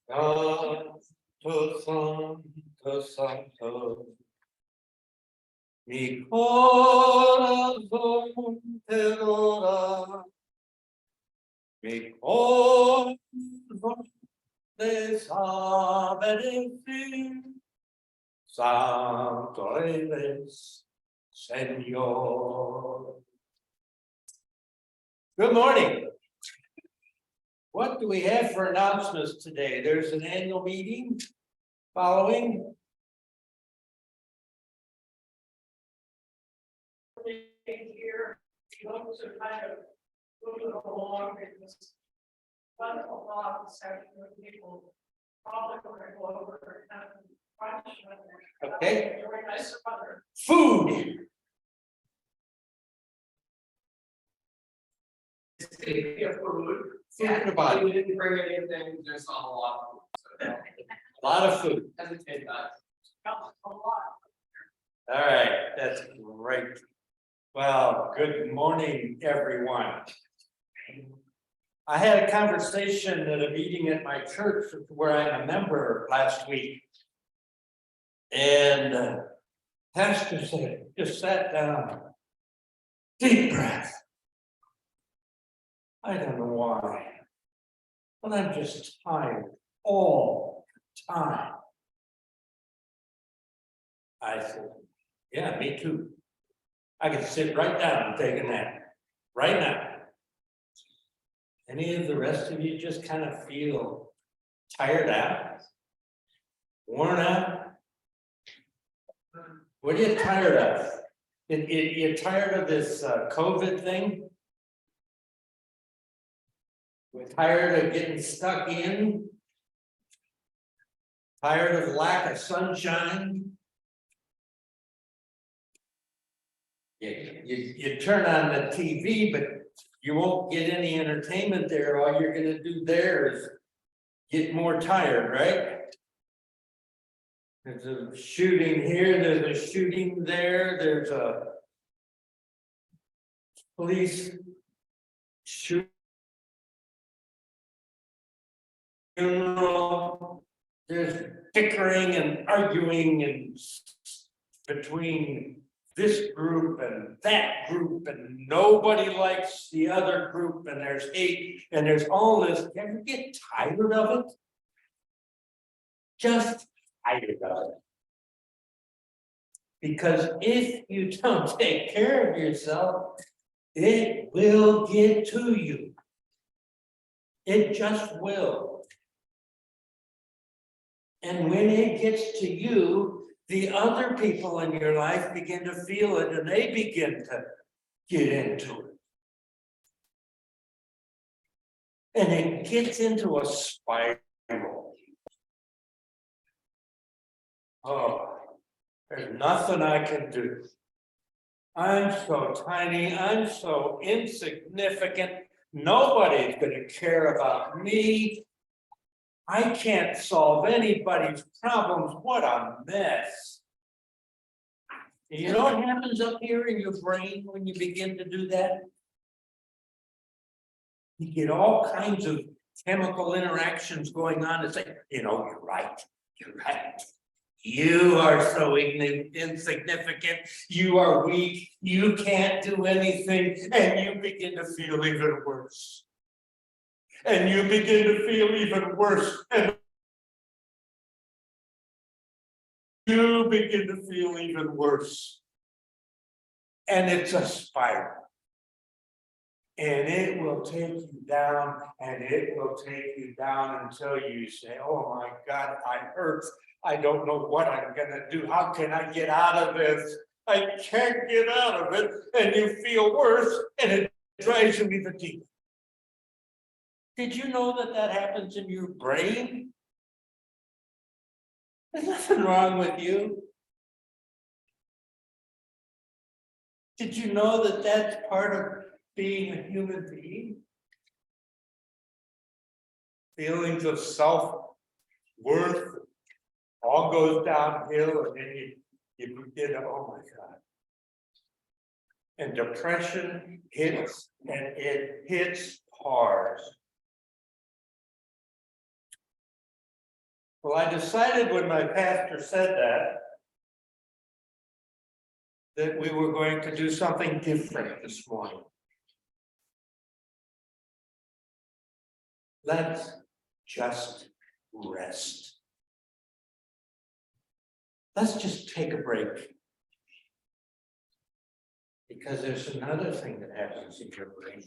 Santo, Santo, Santo, mi corazón te adora, mi corazón te sabe decir, Santo eres, Señor. Good morning. What do we have for announcements today? There's an annual meeting following. Here, those are kind of moving along in this wonderful law session where people probably going to go over and have punishment. Okay. Very nice weather. Food. Food in the body. We didn't bring anything, there's not a lot. A lot of food. Hesitate that. A lot. All right, that's great. Well, good morning, everyone. I had a conversation at a meeting at my church where I'm a member last week. And pastor said, just sat down, deep breath. I don't know why, but I'm just tired all the time. I said, yeah, me too. I could sit right down and take a nap right now. Any of the rest of you just kind of feel tired out, worn out? What are you tired of? You're tired of this COVID thing? We're tired of getting stuck in? Tired of lack of sunshine? You turn on the TV, but you won't get any entertainment there. All you're gonna do there is get more tired, right? There's a shooting here, there's a shooting there, there's a police shooting. There's bickering and arguing and between this group and that group, and nobody likes the other group, and there's hate, and there's all this. You ever get tired of it? Just tired of it. Because if you don't take care of yourself, it will get to you. It just will. And when it gets to you, the other people in your life begin to feel it and they begin to get into it. And it gets into a spiral. Oh, there's nothing I can do. I'm so tiny, I'm so insignificant. Nobody's gonna care about me. I can't solve anybody's problems. What a mess. You know what happens up here in your brain when you begin to do that? You get all kinds of chemical interactions going on. It's like, you're right. You're right. You are so insignificant. You are weak. You can't do anything. And you begin to feel even worse. And you begin to feel even worse, and you begin to feel even worse. And it's a spiral. And it will take you down, and it will take you down until you say, oh my God, I hurt. I don't know what I'm gonna do. How can I get out of this? I can't get out of it. And you feel worse, and it drives you even deeper. Did you know that that happens in your brain? There's nothing wrong with you. Did you know that that's part of being a human being? Feelings of self-worth all goes downhill, and then you begin to, oh my God. And depression hits, and it hits hard. Well, I decided when my pastor said that we were going to do something different this morning. Let's just rest. Let's just take a break. Because there's another thing that happens in your brain.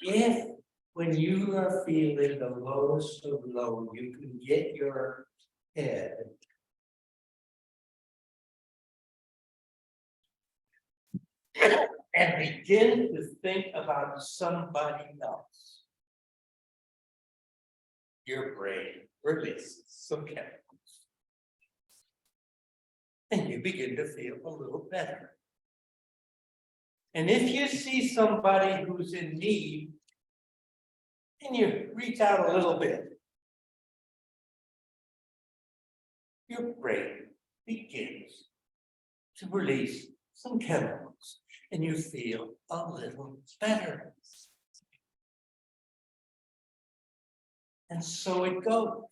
If when you are feeling the lowest of low, you can get your head and begin to think about somebody else, your brain releases some chemicals. And you begin to feel a little better. And if you see somebody who's in need, and you reach out a little bit, your brain begins to release some chemicals, and you feel a little better. And so it goes.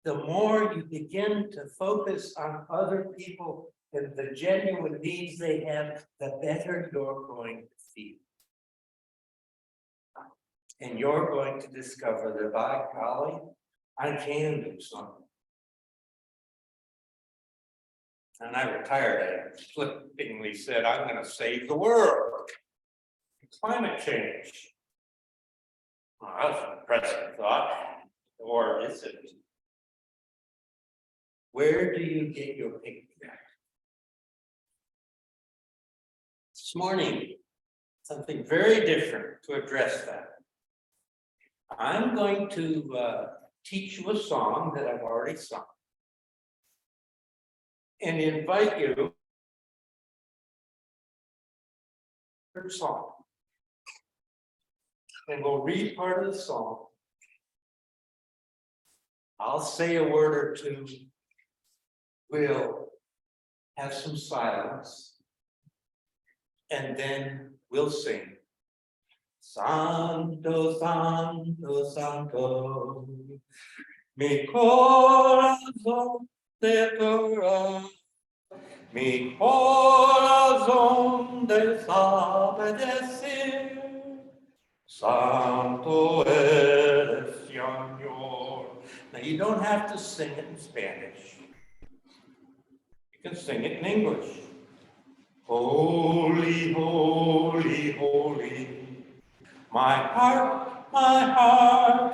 The more you begin to focus on other people and the genuine needs they have, the better you're going to feel. And you're going to discover that, by golly, I can do something. And I retired, I flippantly said, I'm going to save the world. Climate change. Well, that was an impressive thought. Or is it? Where do you get your picture? This morning, something very different to address that. I'm going to teach you a song that I've already sung and invite you to the song. And we'll read part of the song. I'll say a word or two. We'll have some silence. And then we'll sing. Santo, Santo, Santo, mi corazón te adora, mi corazón te sabe decir, Santo eres, Señor. Now you don't have to sing it in Spanish. You can sing it in English. Holy, holy, holy. My heart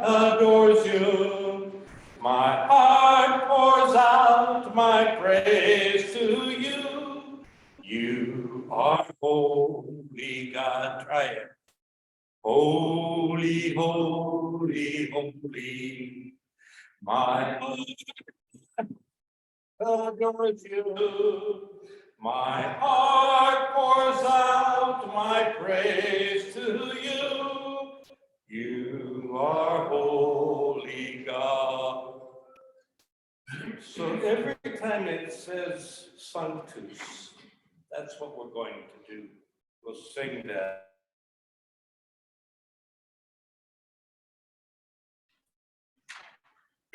adores you. My heart pours out my praise to you. You are holy, God. Try it. Holy, holy, holy. My heart adores you. My heart pours out my praise to you. You are holy, God. So every time it says Sanctus, that's what we're going to do. We'll sing that.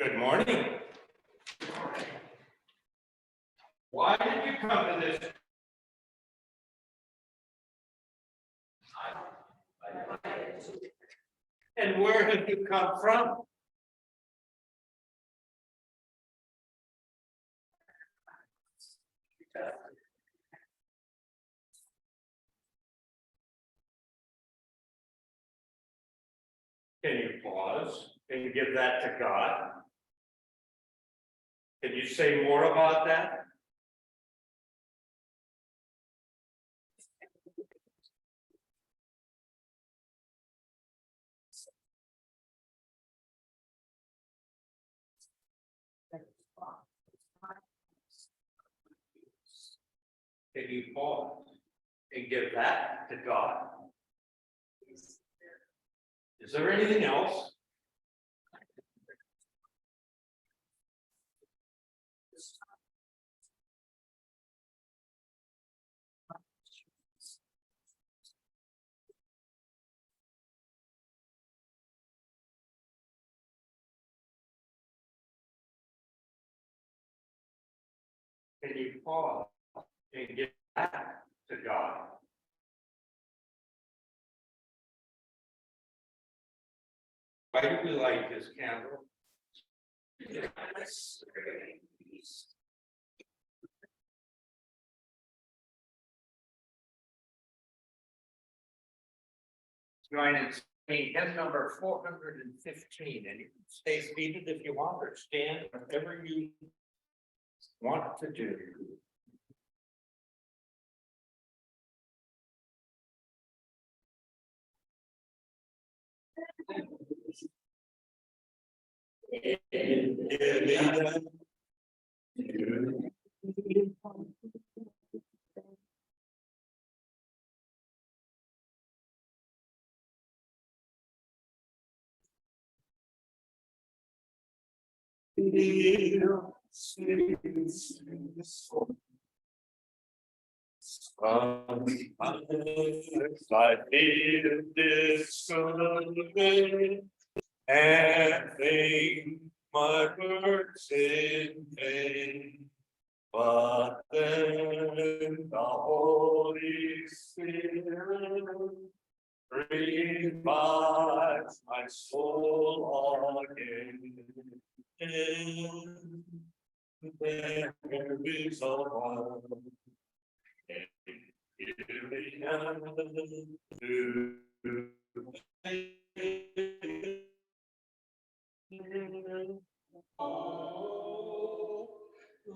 Good morning. Why did you come to this? And where have you come from? Can you pause and give that to God? Can you say more about that? Can you pause and give that to God? Is there anything else? Can you pause and get back to God? Why do we light this candle? Join in singing hymn number 415, and you can stay seated if you want, or stand, whatever you want to do. I feel discouraged and think my works in vain. But then the Holy Spirit revives my soul again. There is a one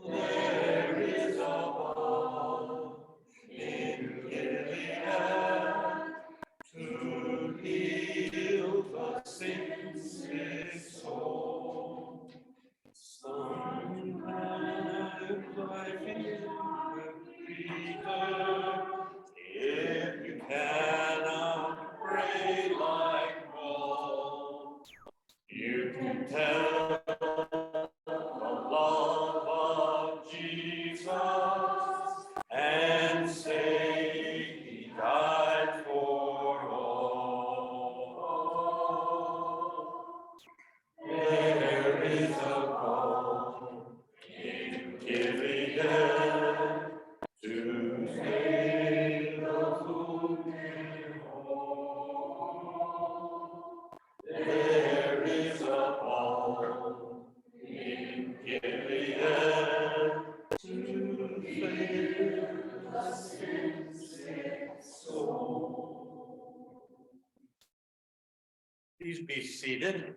there is a balm in Gilead to heal the sick soul. Sometimes I feel Peter, if you cannot pray like Paul, you can tell the love of Jesus and say he died for all. There is a balm in Gilead to save the wounded whole. There is a balm in Gilead to save the sin-sick soul. Please be seated.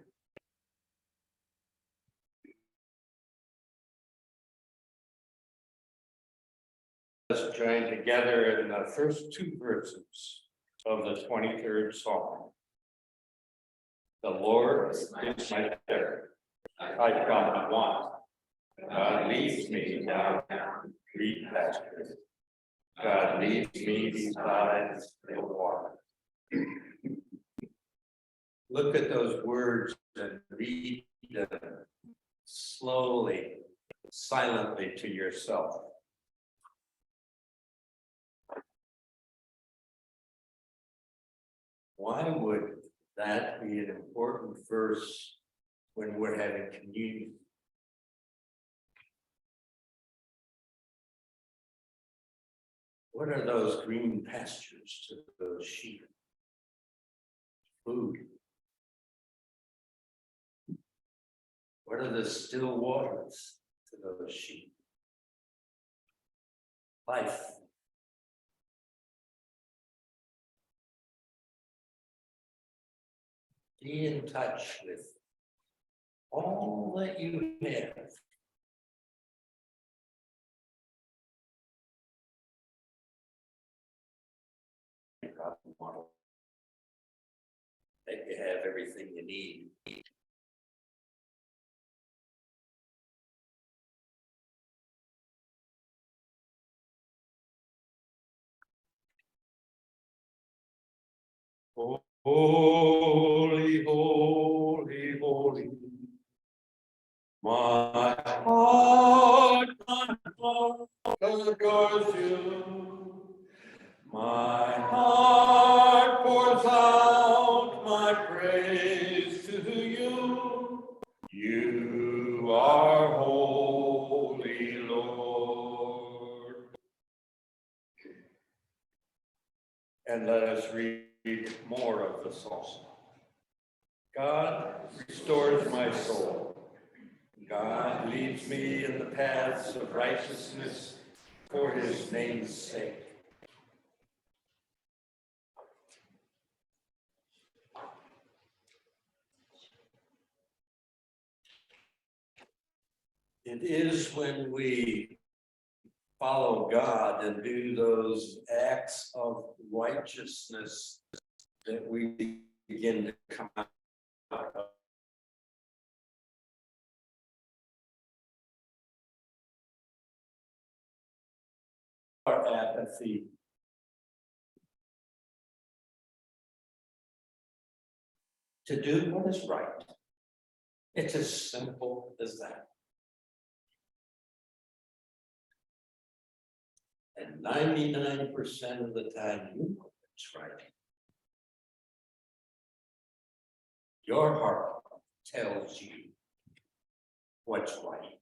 Let's join together in the first two verses of the 23rd Psalm. The Lord is my shepherd, I shall not want. God leads me down green pastures. God leads me beside still water. Look at those words and read them slowly, silently to yourself. Why would that be an important verse when we're having communion? What are those green pastures to those sheep? Food. What are the still waters to those sheep? Life. Be in touch with all that you have. That you have everything you need. Holy, holy, holy. My heart adores you. My heart pours out my praise to you. You are holy, Lord. read more of the psalm. God restores my soul. God leads me in the paths of righteousness for his name's sake. It is when we follow God and do those acts of righteousness that we begin to come out of our apathy. To do what is right. It's as simple as that. And 99% of the time, you know it's right. Your heart tells you what's right,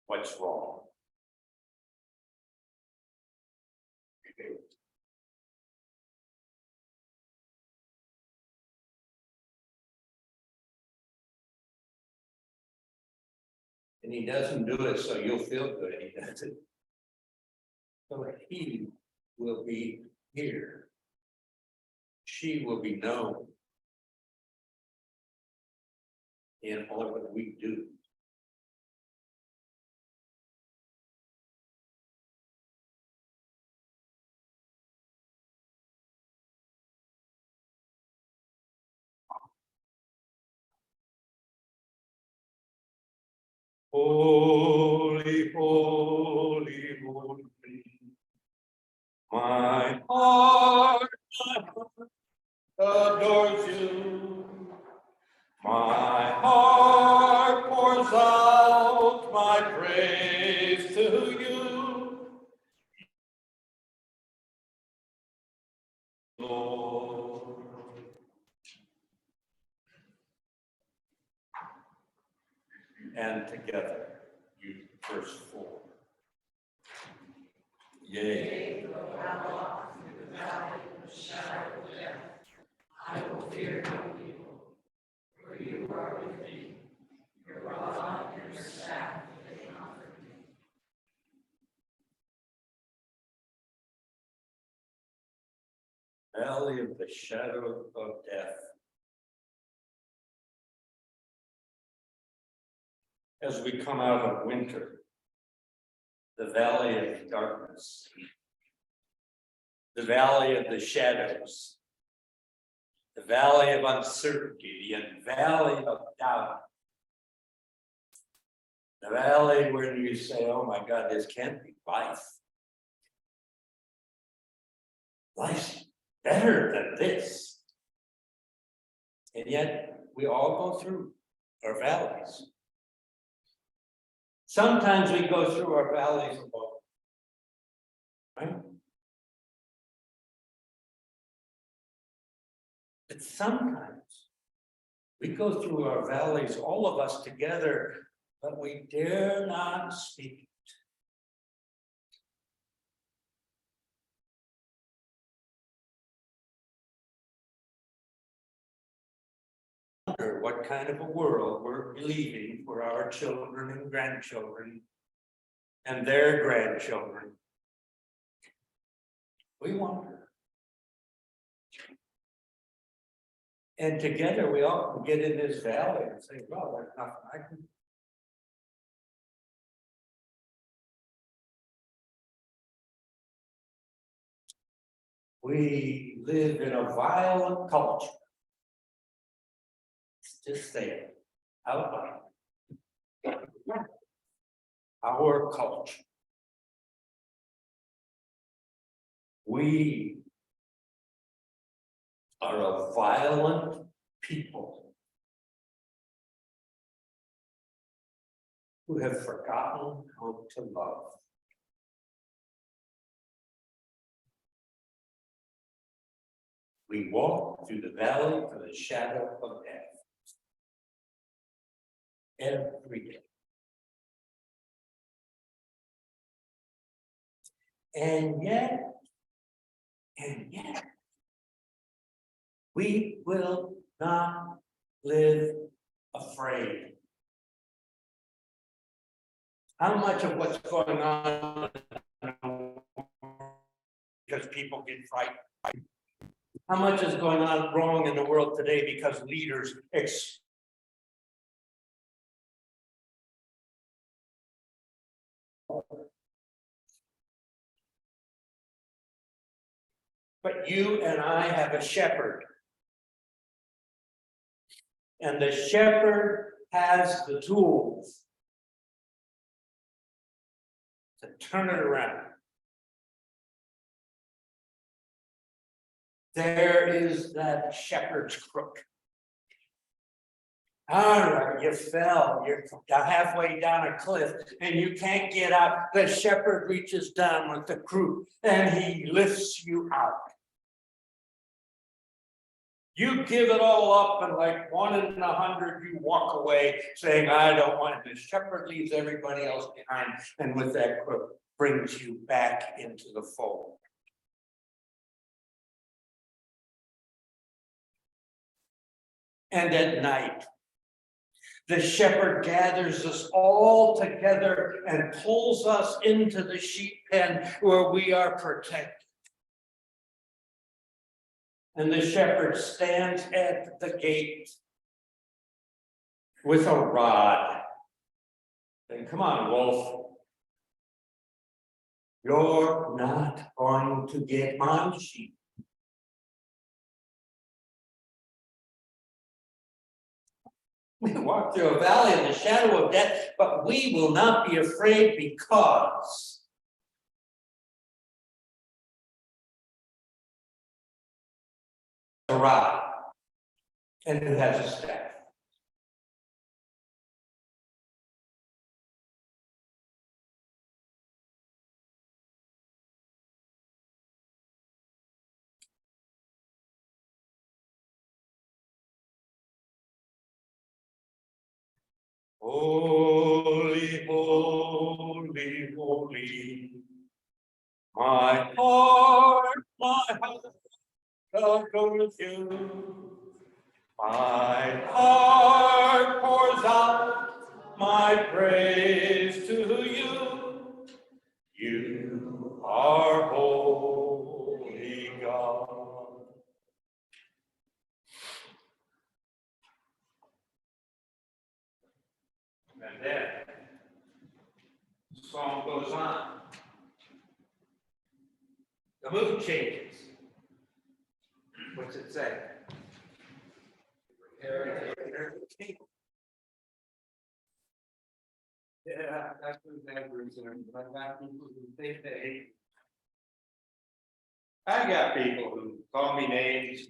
what's wrong. And he doesn't do it so you'll feel good, he does it so he will be here. She will be known in all that we do. Holy, holy, holy. My heart adores you. My heart pours out my praise to you, Lord. And together, you verse 4. Yea. Though I walk through the valley of the shadow of death, I will fear no evil, for you are with me. Your rod and your staff, they comfort me. Valley of the shadow of death. As we come out of winter, the valley of darkness, the valley of the shadows, the valley of uncertainty, the valley of doubt, the valley where you say, oh my God, this can't be life. Life's better than this. And yet we all go through our valleys. Sometimes we go through our valleys alone, right? But sometimes we go through our valleys, all of us together, but we dare not speak it. Wonder what kind of a world we're leaving for our children and grandchildren and their grandchildren. We wonder. And together we all can get in this valley and say, well, there's nothing I can do. We live in a violent culture. Just say it out loud. Our culture. We are a violent people who have forgotten how to love. We walk through the valley of the shadow of death every day. And yet, And yet, we will not live afraid. How much of what's going on because people get frightened? How much is going on wrong in the world today because leaders but you and I have a shepherd. And the shepherd has the tools to turn it around. There is that shepherd's crook. All right, you fell, you're halfway down a cliff and you can't get out. The shepherd reaches down with the crook and he lifts you out. You give it all up and like 1 in 100, you walk away saying, I don't want it. The shepherd leaves everybody else behind and with that crook brings you back into the fold. And at night, the shepherd gathers us all together and pulls us into the sheep pen where we are protected. And the shepherd stands at the gate with a rod. Saying, come on, wolf. You're not going to get my sheep. We walk through a valley in the shadow of death, but we will not be afraid because a rod, and it has a staff. Holy, holy, holy, my heart shall go with you. My heart pours out my praise to you. You are holy God. And then the song goes on. The mood changes. What's it say? Yeah, that's what that brings in. But I got people who think they hate me. I got people who call me names,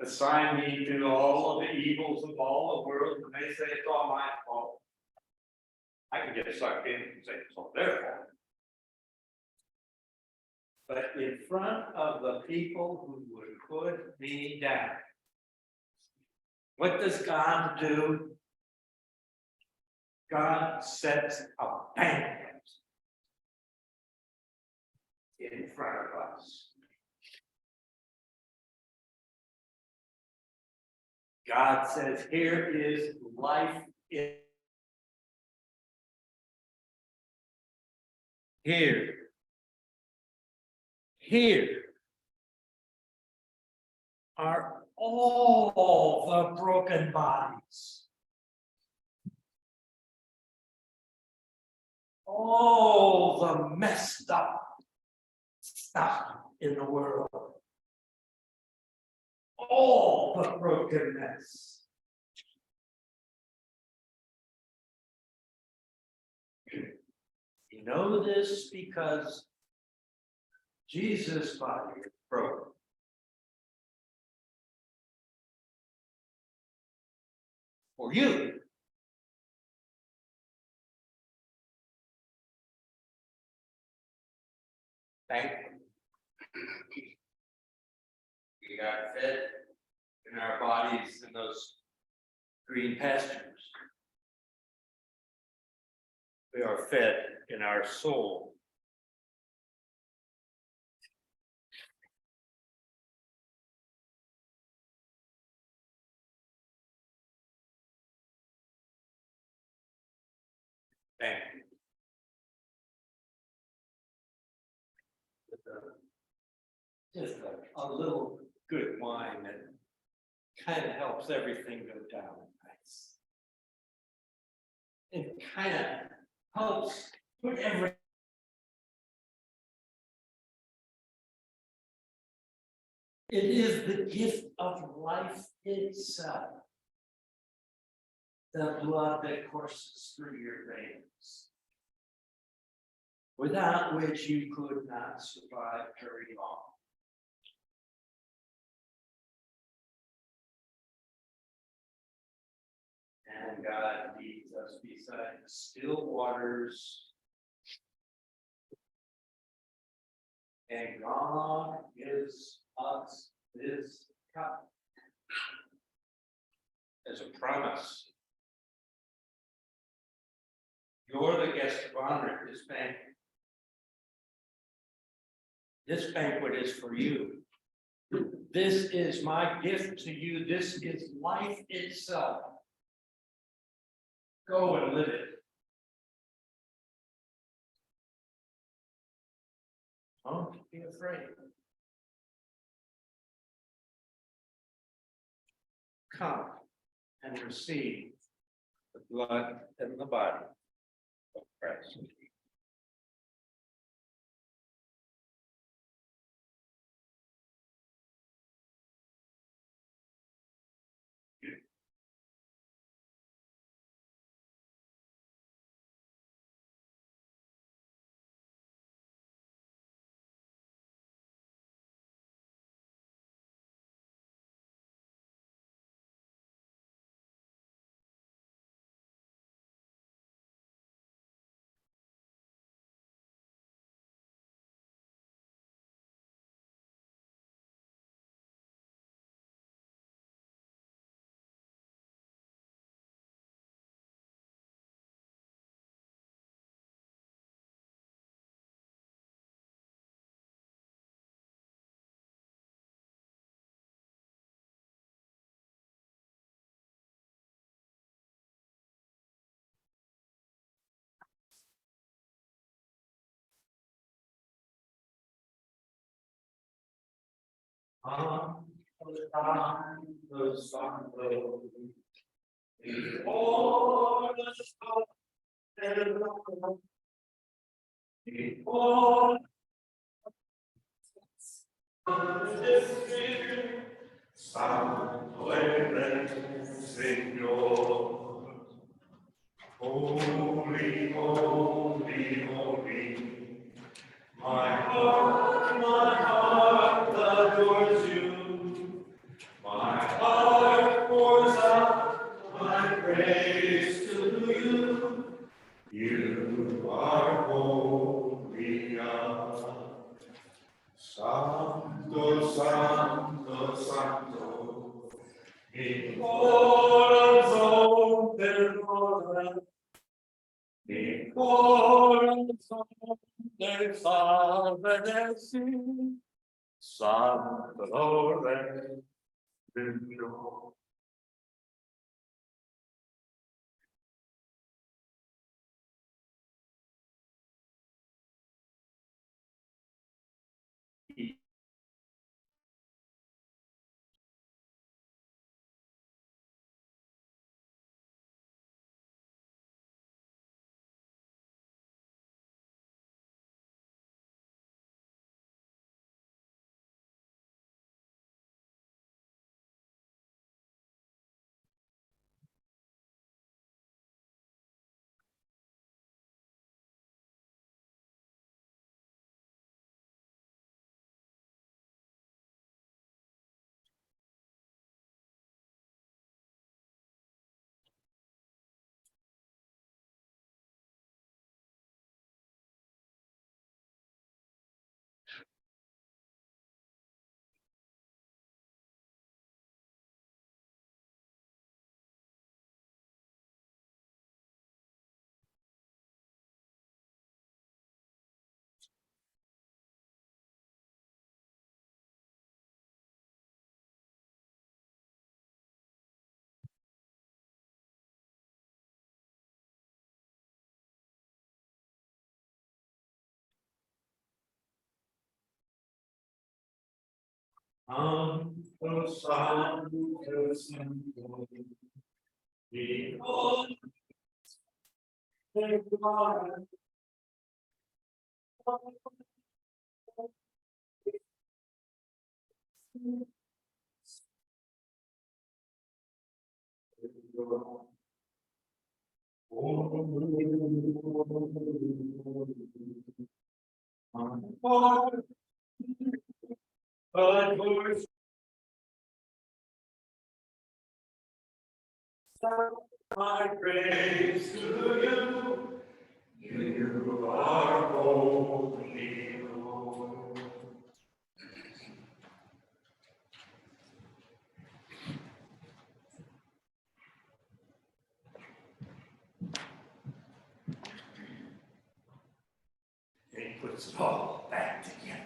assign me to all of the evils of all the world, and they say it's all my fault. I can get sucked in and say it's all their fault. But in front of the people who would put me down, what does God do? God sets a banquet in front of us. God says, here is life in here. Here are all the broken bodies. All the messed up stuff in the world. All the brokenness. You know this because Jesus' body is broken. For you. Thankfully. We got fed in our bodies in those green pastures. We are fed in our soul. Thank you. Just a little good wine that kind of helps everything go down nice. It kind of helps put everything. It is the gift of life itself. The blood that courses through your veins, without which you could not survive very long. And God leads us beside the still waters. And God gives us this cup as a promise. You're the guest of honor at this banquet. This banquet is for you. This is my gift to you. This is life itself. Go and live it. Don't be afraid. Come and receive the blood and the body of Christ. On the sun road, before the sun before the Santo Señor, holy, holy, holy. My heart adores you. My heart pours out my praise to you. You are holy God. Santo, Santo, Santo. Mi corazón te adora. Mi corazón te sabe decir, Santo Rey de Dios. Santo, Santo, Santo. Because the God but for my praise to you, you are holy, Lord. He puts it all back together.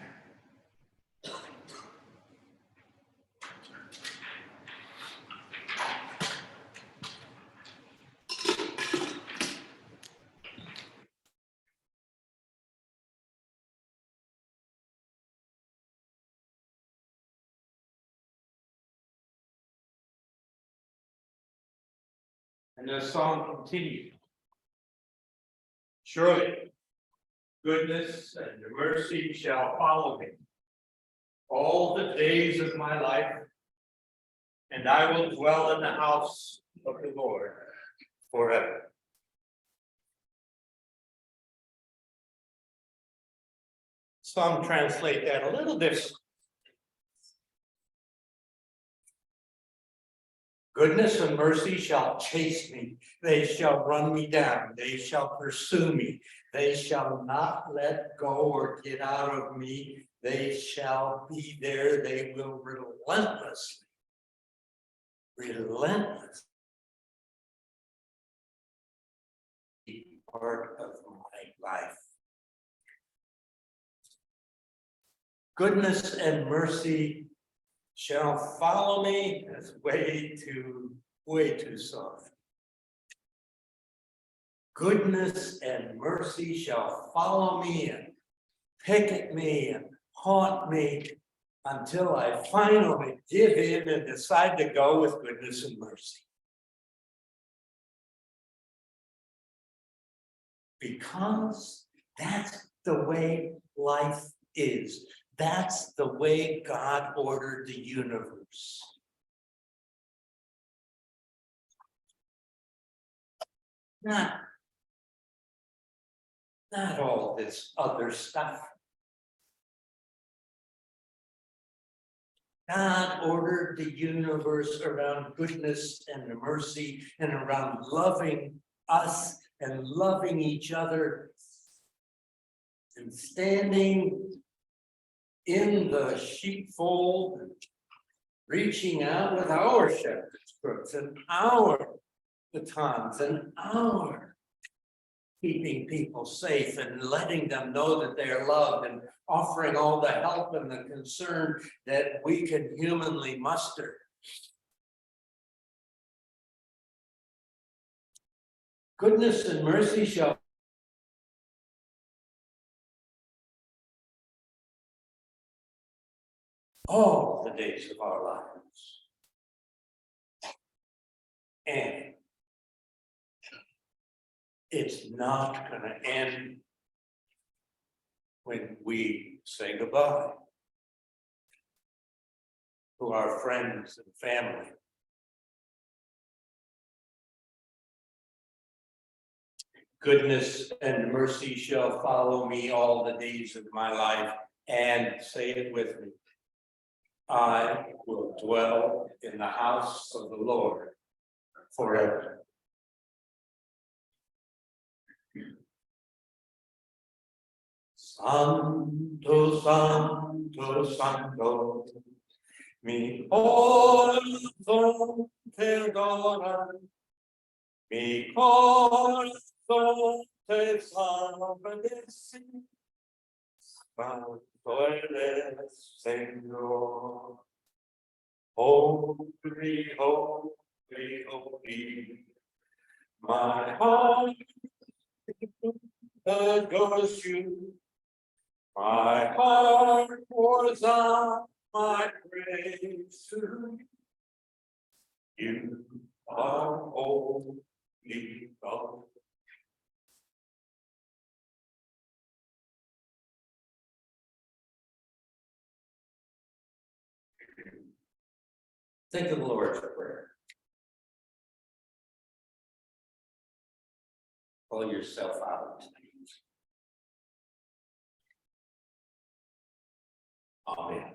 And the song continued. Surely, goodness and mercy shall follow me all the days of my life, and I will dwell in the house of the Lord forever. Some translate that a little different. Goodness and mercy shall chase me. They shall run me down. They shall pursue me. They shall not let go or get out of me. They shall be there. They will relentlessly be part of my life. Goodness and mercy shall follow me. That's way too soft. Goodness and mercy shall follow me and pick at me and haunt me until I finally give in and decide to go with goodness and mercy. Because that's the way life is. That's the way God ordered the universe. Not all this other stuff. God ordered the universe around goodness and mercy and around loving us and loving each other and standing in the sheepfold, reaching out with our shepherd's crooks and our batons and our keeping people safe and letting them know that they are loved and offering all the help and the concern that we can humanly muster. Goodness and mercy shall all the days of our lives. And it's not going to end when we say goodbye to our friends and family. Goodness and mercy shall follow me all the days of my life, and say it with me. I will dwell in the house of the Lord forever. Santo, Santo, Santo, mi corazón te adora, mi corazón te sabe. Santo eres, Señor. Holy, holy, holy. My heart adores you. My heart pours out my praise to you. You are holy God. Think of the Lord's Prayer. Pull yourself out. Amen.